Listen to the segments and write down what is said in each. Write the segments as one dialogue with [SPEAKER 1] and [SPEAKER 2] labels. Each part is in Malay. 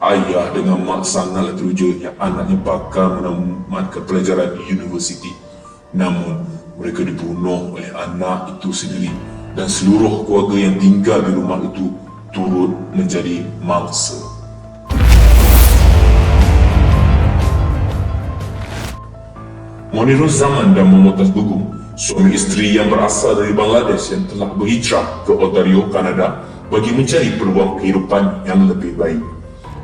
[SPEAKER 1] Ayah dengan mak sangatlah teruja yang anaknya bakal menamatkan pelajaran di universiti. Namun, mereka dibunuh oleh anak itu sendiri dan seluruh keluarga yang tinggal di rumah itu turut menjadi mangsa. Monirus Zaman dan Momotaz Begum, suami isteri yang berasal dari Bangladesh yang telah berhijrah ke Ontario, Kanada bagi mencari peluang kehidupan yang lebih baik.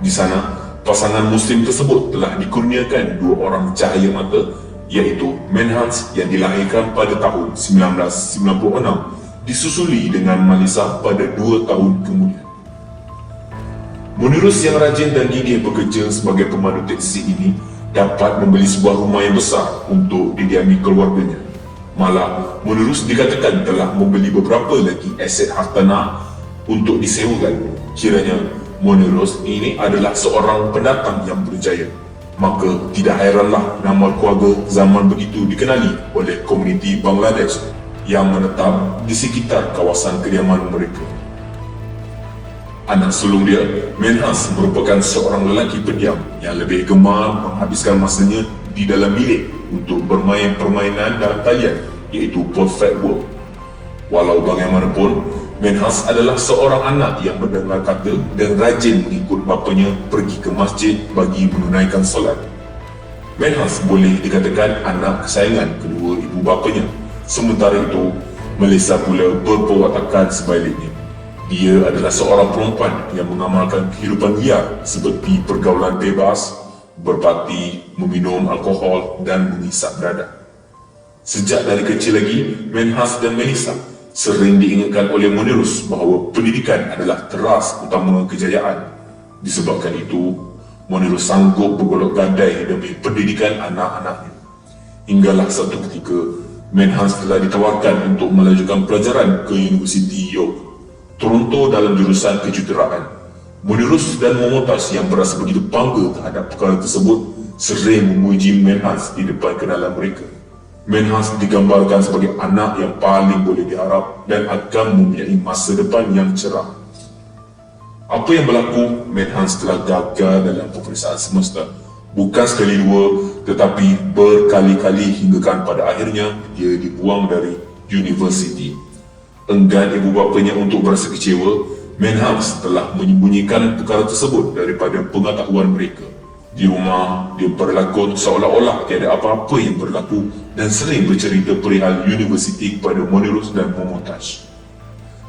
[SPEAKER 1] Di sana, pasangan Muslim tersebut telah dikurniakan dua orang cahaya mata, iaitu Menhans yang dilahirkan pada tahun 1996 disusuli dengan Malisa pada 2 tahun kemudian. Monirus yang rajin dan gigih bekerja sebagai pemandu teksi ini dapat membeli sebuah rumah yang besar untuk didiami keluarganya. Malah, Monirus dikatakan telah membeli beberapa lagi aset hartanah untuk disewakan. Kiranya Monirus ini adalah seorang pendatang yang berjaya, maka tidak heranlah nama keluarga Zaman begitu dikenali oleh komuniti Bangladesh yang menetap di sekitar kawasan kediaman mereka. Anak sulung dia, Menhans, merupakan seorang lelaki pendiam yang lebih gemar menghabiskan masanya di dalam bilik untuk bermain permainan dalam talian, iaitu Perfect World. Walau bagaimanapun, Menhans adalah seorang anak yang mendengar kata dan rajin mengikut bapanya pergi ke masjid bagi menunaikan solat. Menhans boleh dikatakan anak kesayangan kedua ibu bapanya. Sementara itu, Melissa pula berperwatakan sebaliknya. Dia adalah seorang perempuan yang mengamalkan kehidupan liar seperti pergaulan bebas, berparti, meminum alkohol dan menghisap dadah. Sejak dari kecil lagi, Menhans dan Melissa sering diingatkan oleh Monirus bahawa pendidikan adalah teras utama kejayaan. Disebabkan itu, Monirus sanggup bergolok gadai demi pendidikan anak-anaknya. Hinggalah satu ketika, Menhans telah ditawarkan untuk melanjutkan pelajaran ke Universiti York, Toronto dalam jurusan kejuruteraan. Monirus dan Momotaz yang berasa begitu bangga terhadap perkara tersebut sering memuji Menhans di depan kenalan mereka. Menhans digambarkan sebagai anak yang paling boleh diharap dan akan mempunyai masa depan yang cerah. Apa yang berlaku, Menhans telah gagal dalam peperiksaan semesta. Bukan sekali dua, tetapi berkali-kali hinggakan pada akhirnya dia dibuang dari universiti. Enggan ibu bapanya untuk berasa kecewa, Menhans telah menyembunyikan perkara tersebut daripada pengetahuan mereka. Di rumah, dia berlakon seolah-olah tiada apa-apa yang berlaku dan sering bercerita perihal universiti kepada Monirus dan Momotaz.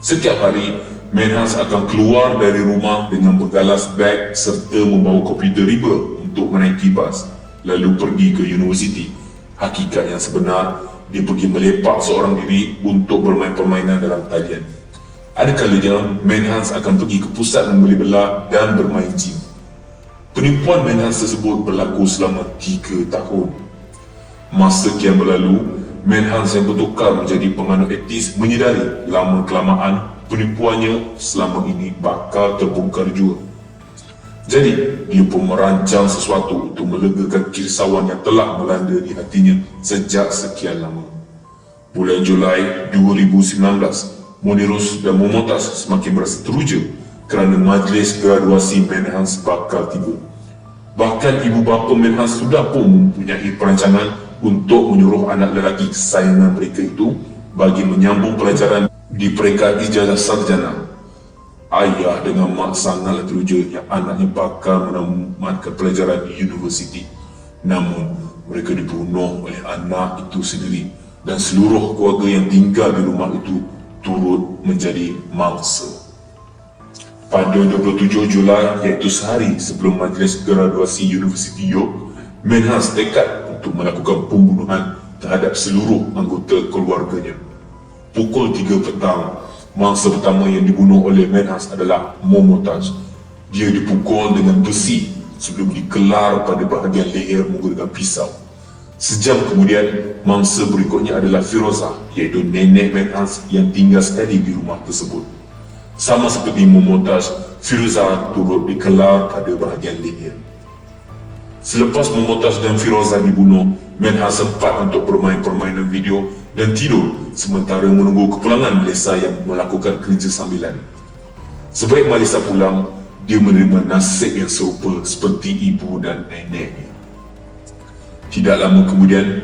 [SPEAKER 1] Setiap hari, Menhans akan keluar dari rumah dengan bergalas beg serta membawa komputer riba untuk menaiki bas, lalu pergi ke universiti. Hakikat yang sebenar, dia pergi melepak seorang diri untuk bermain permainan dalam talian. Ada kalanya, Menhans akan pergi ke pusat membeli belah dan bermain gym. Penipuan Menhans tersebut berlaku selama 3 tahun. Masa kian berlalu, Menhans yang bertukar menjadi penganut etis menyedari lama-kelamaan penipuannya selama ini bakal terbongkar jua. Jadi, dia pun merancang sesuatu untuk melegakan kerisauan yang telah melanda di hatinya sejak sekian lama. Bulan Julai 2019, Monirus dan Momotaz semakin merasa teruja kerana majlis graduasi Menhans bakal tiba. Bahkan ibu bapa Menhans sudah pun mempunyai perancangan untuk menyuruh anak lelaki kesayangan mereka itu bagi menyambung pelajaran di peringkat ijazah sarjana. Ayah dengan mak sangatlah teruja yang anaknya bakal menamatkan pelajaran di universiti. Namun, mereka dibunuh oleh anak itu sendiri dan seluruh keluarga yang tinggal di rumah itu turut menjadi mangsa. Pada 27 Julai, iaitu sehari sebelum majlis graduasi Universiti York, Menhans tekad untuk melakukan pembunuhan terhadap seluruh anggota keluarganya. Pukul 3 petang, mangsa pertama yang dibunuh oleh Menhans adalah Momotaz. Dia dipukul dengan besi sebelum dikelar pada bahagian leher menggunakan pisau. Sejam kemudian, mangsa berikutnya adalah Firozah, iaitu nenek Menhans yang tinggal sekali di rumah tersebut. Sama seperti Momotaz, Firozah turut dikelar pada bahagian leher. Selepas Momotaz dan Firozah dibunuh, Menhans sempat untuk bermain permainan video dan tidur sementara menunggu kepulangan Melissa yang melakukan kerja sambilan. Sebaik Melissa pulang, dia menerima nasib yang serupa seperti ibu dan neneknya. Tidak lama kemudian,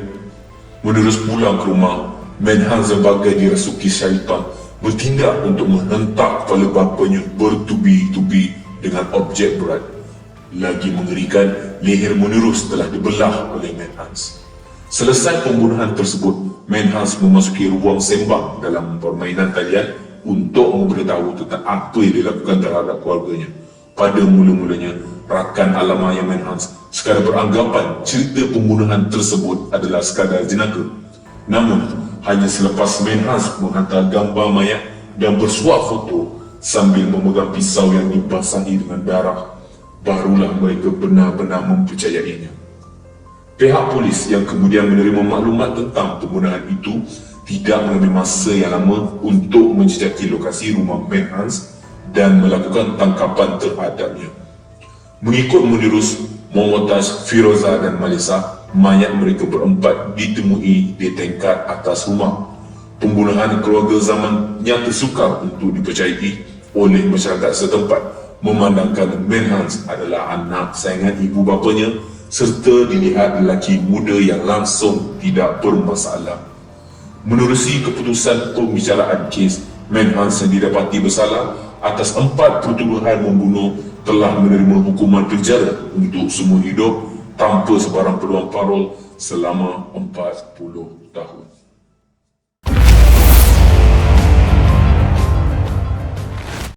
[SPEAKER 1] menerus pulang ke rumah, Menhan sebagai dirasuki syaitan bertindak untuk menghentak kepala bapanya bertubi-tubi dengan objek berat. Lagi mengerikan, leher menerus telah dibelah oleh Menhans. Selesai pembunuhan tersebut, Menhans memasuki ruang sembang dalam permainan talian untuk memberitahu tentang apa yang dilakukan terhadap keluarganya. Pada mula-mulanya, rakan alamaya Menhans sekadar beranggapan cerita pembunuhan tersebut adalah sekadar jenaka. Namun, hanya selepas Menhans menghantar gambar mayat dan bersuah foto sambil memegang pisau yang dibasahi dengan darah, barulah mereka benar-benar mempercayainya. Pihak polis yang kemudian menerima maklumat tentang pembunuhan itu tidak mengambil masa yang lama untuk menjejaki lokasi rumah Menhans dan melakukan tangkapan terhadapnya. Mengikut menerus Momotaz, Firoza dan Malisa, mayat mereka berempat ditemui di tingkat atas rumah. Pembunuhan keluarga zaman nyata sukar untuk dipercayai oleh masyarakat setempat, memandangkan Menhans adalah anak sayangan ibu bapanya serta dilihat lelaki muda yang langsung tidak bermasalah. Menerusi keputusan pembicaraan kes, Menhans yang didapati bersalah atas 4 pertuduhan membunuh telah menerima hukuman penjara untuk seumur hidup tanpa sebarang peluang parol selama 40 tahun.